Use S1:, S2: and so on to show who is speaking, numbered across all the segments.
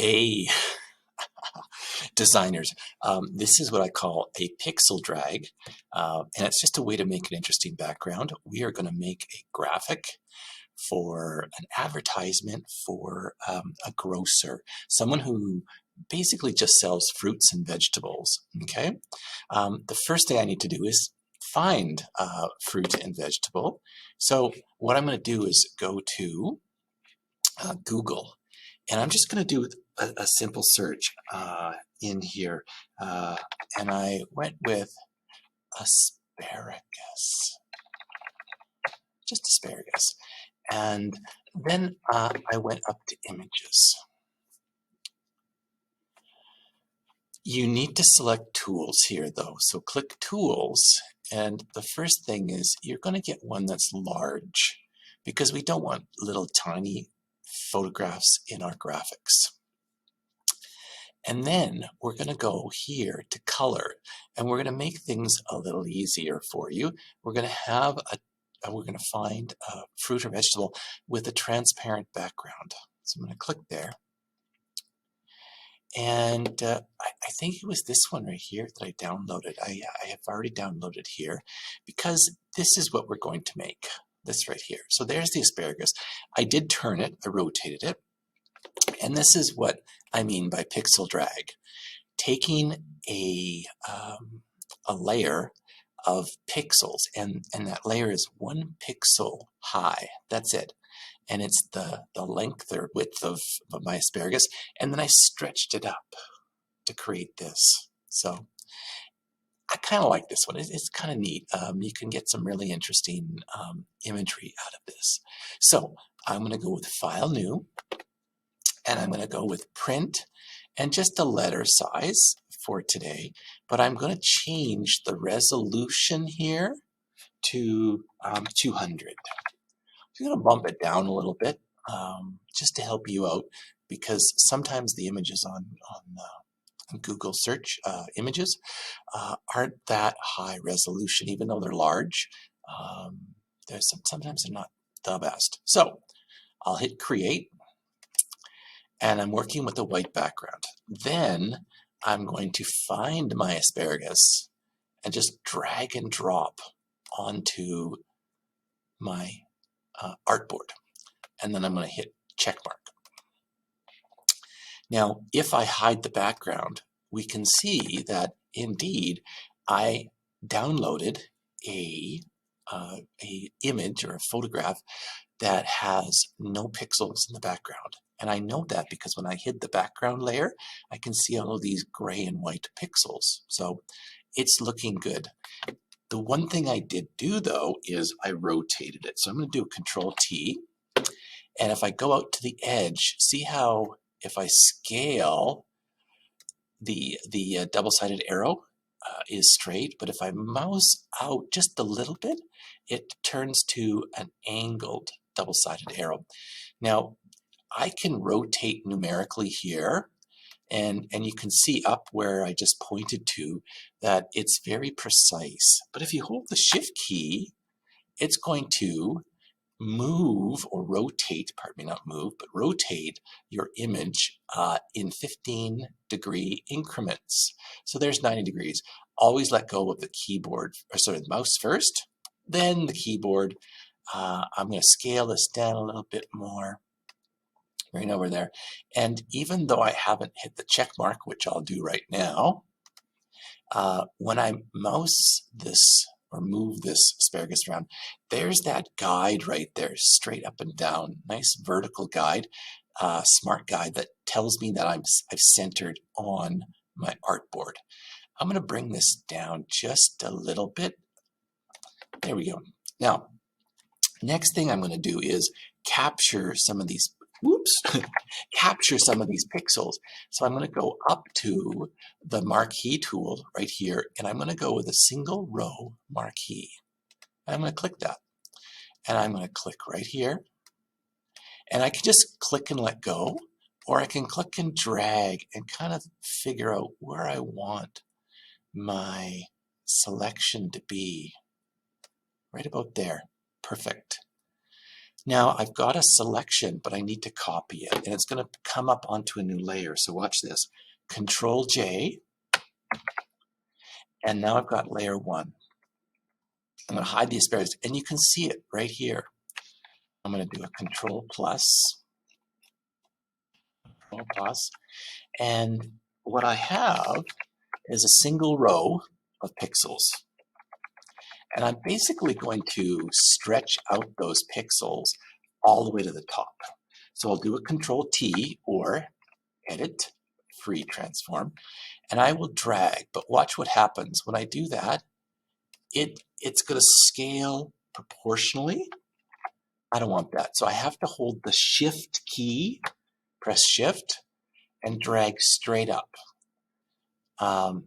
S1: Hey, designers. This is what I call a pixel drag, and it's just a way to make an interesting background. We are going to make a graphic for an advertisement for a grocer, someone who basically just sells fruits and vegetables. Okay. The first thing I need to do is find fruit and vegetable. So what I'm going to do is go to Google. And I'm just going to do a simple search in here. And I went with asparagus, just asparagus. And then I went up to images. You need to select tools here though. So click tools. And the first thing is you're going to get one that's large because we don't want little tiny photographs in our graphics. And then we're going to go here to color, and we're going to make things a little easier for you. We're going to have we're going to find a fruit or vegetable with a transparent background. So I'm going to click there. And I think it was this one right here that I downloaded. I have already downloaded here because this is what we're going to make, this right here. So there's the asparagus. I did turn it, I rotated it. And this is what I mean by pixel drag. Taking a layer of pixels, and that layer is 1 pixel high. That's it. And it's the length or width of my asparagus. And then I stretched it up to create this. So I kind of like this one. It's kind of neat. You can get some really interesting imagery out of this. So I'm going to go with File, New, and I'm going to go with Print, and just the letter size for today, but I'm going to change the resolution here to 200. I'm going to bump it down a little bit just to help you out, because sometimes the images on Google search images aren't that high resolution, even though they're large. Sometimes they're not the best. So I'll hit create. And I'm working with a white background. Then I'm going to find my asparagus and just drag and drop onto my artboard. And then I'm going to hit check mark. Now, if I hide the background, we can see that indeed I downloaded a image or a photograph that has no pixels in the background. And I know that because when I hid the background layer, I can see all of these gray and white pixels. So it's looking good. The one thing I did do though is I rotated it. So I'm going to do Control T. And if I go out to the edge, see how if I scale the double-sided arrow is straight, but if I mouse out just a little bit, it turns to an angled double-sided arrow. Now, I can rotate numerically here, and you can see up where I just pointed to that it's very precise. But if you hold the Shift key, it's going to move or rotate, pardon me, not move, but rotate your image in 15-degree increments. So there's 90 degrees. Always let go of the keyboard, or sorry, the mouse first, then the keyboard. I'm going to scale this down a little bit more, right over there. And even though I haven't hit the check mark, which I'll do right now, when I mouse this or move this asparagus around, there's that guide right there, straight up and down, nice vertical guide, smart guide that tells me that I've centered on my artboard. I'm going to bring this down just a little bit. There we go. Now, next thing I'm going to do is capture some of these capture some of these pixels. So I'm going to go up to the marquee tool right here, and I'm going to go with a single row marquee. And I'm going to click that. And I'm going to click right here. And I can just click and let go, or I can click and drag and kind of figure out where I want my selection to be. Right about there. Perfect. Now I've got a selection, but I need to copy it, and it's going to come up onto a new layer. So watch this. Control J, and now I've got layer 1. I'm going to hide the asparagus, and you can see it right here. I'm going to do a Control plus, and what I have is a single row of pixels. And I'm basically going to stretch out those pixels all the way to the top. So I'll do a Control T or Edit, Free Transform, and I will drag. But watch what happens. When I do that, it's going to scale proportionally. I don't want that. So I have to hold the Shift key, press Shift, and drag straight up.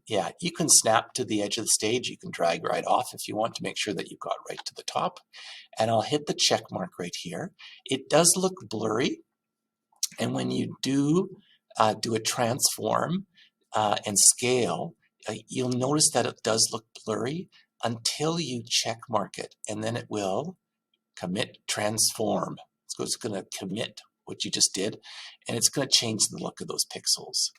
S1: Yeah, you can snap to the edge of the stage. You can drag right off if you want to make sure that you've got right to the top. And I'll hit the check mark right here. It does look blurry. And when you do a transform and scale, you'll notice that it does look blurry until you check mark it. And then it will commit transform. So it's going to commit what you just did. And it's going to change the look of those pixels.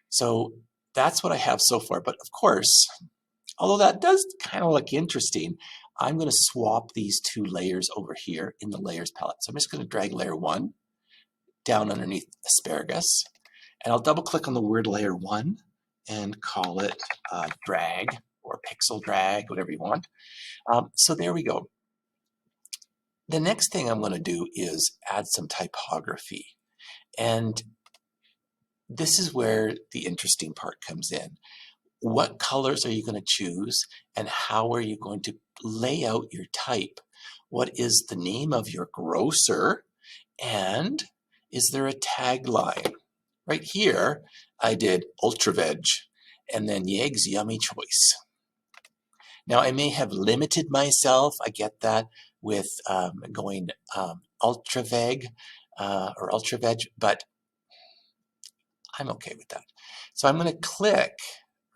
S1: So that's what I have so far. But of course, although that does kind of look interesting, I'm going to swap these two layers over here in the layers palette. So I'm just going to drag layer 1 down underneath asparagus. And I'll double click on the word layer 1 and call it drag or pixel drag, whatever you want. So there we go. The next thing I'm going to do is add some typography. And this is where the interesting part comes in. What colors are you going to choose, and how are you going to lay out your type? What is the name of your grocer, and is there a tagline? Right here, I did Ultra Veg, and then Yeg's Yummy Choice. Now, I may have limited myself, I get that, with going Ultra Veg or Ultra Veg, but I'm okay with that. So I'm going to click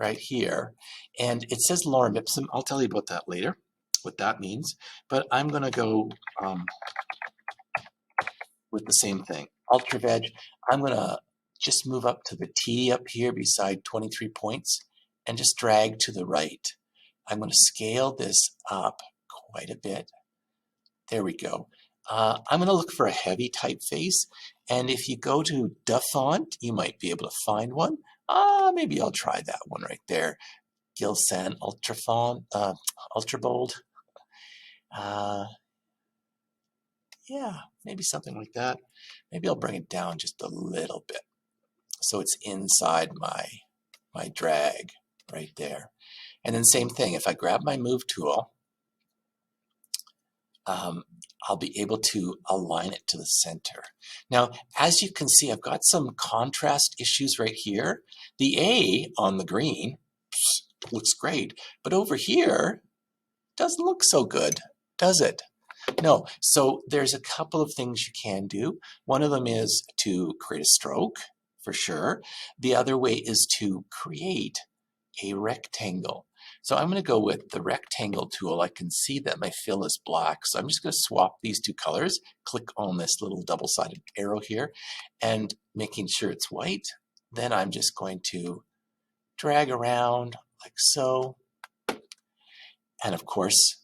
S1: right here, and it says lorem ipsum. I'll tell you about that later, what that means, but I'm going to go with the same thing, Ultra Veg. I'm going to just move up to the T up here beside 23 points and just drag to the right. I'm going to scale this up quite a bit. There we go. I'm going to look for a heavy typeface, and if you go to DaFont, you might be able to find one. Maybe I'll try that one right there. Gilsan Ultrafont, Ultra Bold. Yeah, maybe something like that. Maybe I'll bring it down just a little bit so it's inside my drag right there. And then same thing, if I grab my move tool, I'll be able to align it to the center. Now, as you can see, I've got some contrast issues right here. The A on the green looks great, but over here doesn't look so good, does it? No. So there's a couple of things you can do. One of them is to create a stroke, for sure. The other way is to create a rectangle. So I'm going to go with the rectangle tool. I can see that my fill is black, so I'm just going to swap these two colors, click on this little double-sided arrow here, and making sure it's white. Then I'm just going to drag around like so. And of course,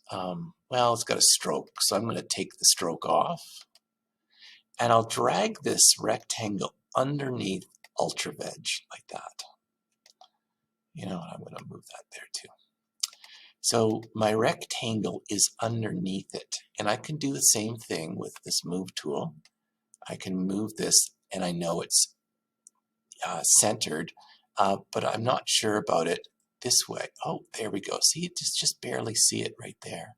S1: well, it's got a stroke, so I'm going to take the stroke off. And I'll drag this rectangle underneath Ultra Veg like that. You know, I'm going to move that there too. So my rectangle is underneath it. And I can do the same thing with this move tool. I can move this, and I know it's centered, but I'm not sure about it this way. Oh, there we go. See, just barely see it right there.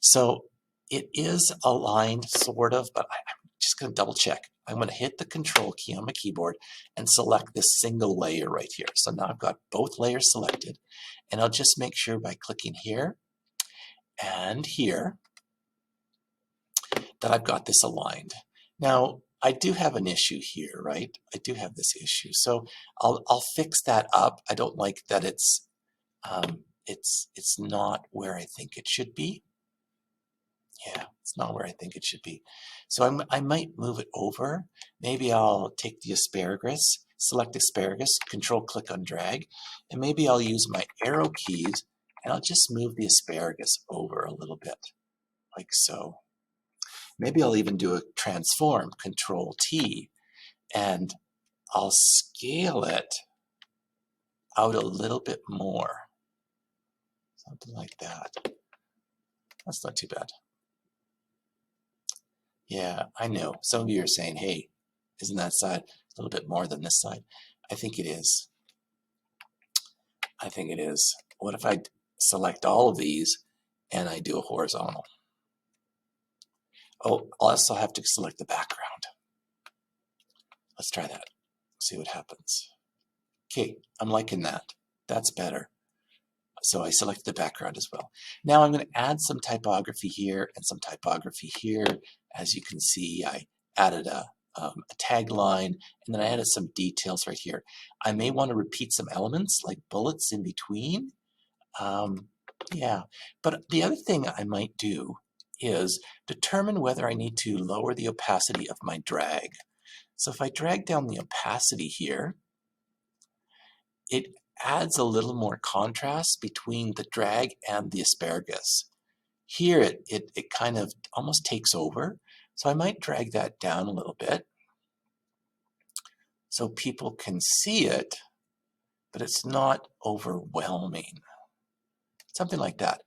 S1: So it is aligned sort of, but I'm just going to double check. I'm going to hit the Control key on my keyboard and select this single layer right here. So now I've got both layers selected, and I'll just make sure by clicking here and here that I've got this aligned. Now, I do have an issue here, right? I do have this issue. So I'll fix that up. I don't like that it's not where I think it should be. Yeah, it's not where I think it should be. So I might move it over. Maybe I'll take the asparagus, select asparagus, control click on drag, and maybe I'll use my arrow keys and I'll just move the asparagus over a little bit, like so. Maybe I'll even do a transform, control T, and I'll scale it out a little bit more. Something like that. That's not too bad. Yeah, I know. Some of you are saying, hey, isn't that side a little bit more than this side? I think it is. I think it is. What if I select all of these and I do a horizontal? Oh, I'll also have to select the background. Let's try that. See what happens. Okay, I'm liking that. That's better. So I selected the background as well. Now I'm going to add some typography here and some typography here. As you can see, I added a tagline, and then I added some details right here. I may want to repeat some elements like bullets in between. Yeah, but the other thing I might do is determine whether I need to lower the opacity of my drag. So if I drag down the opacity here, it adds a little more contrast between the drag and the asparagus. Here it kind of almost takes over, so I might drag that down a little bit so people can see it, but it's not overwhelming. Something like that.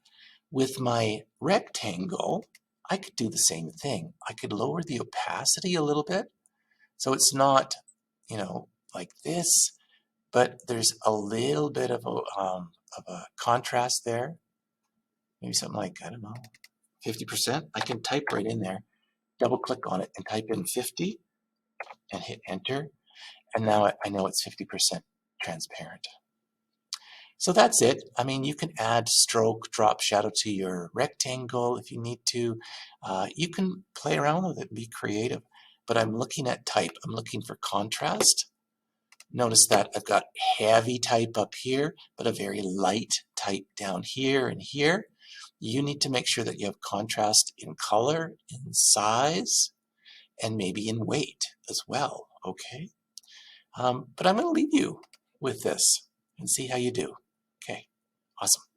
S1: With my rectangle, I could do the same thing. I could lower the opacity a little bit, so it's not, you know, like this, but there's a little bit of a contrast there. Maybe something like, I don't know, 50%. I can type right in there, double click on it and type in 50 and hit enter. And now I know it's 50% transparent. So that's it. I mean, you can add stroke, drop shadow to your rectangle if you need to. You can play around with it and be creative. But I'm looking at type. I'm looking for contrast. Notice that I've got heavy type up here, but a very light type down here and here. You need to make sure that you have contrast in color, in size, and maybe in weight as well, okay? But I'm going to leave you with this and see how you do. Okay, awesome.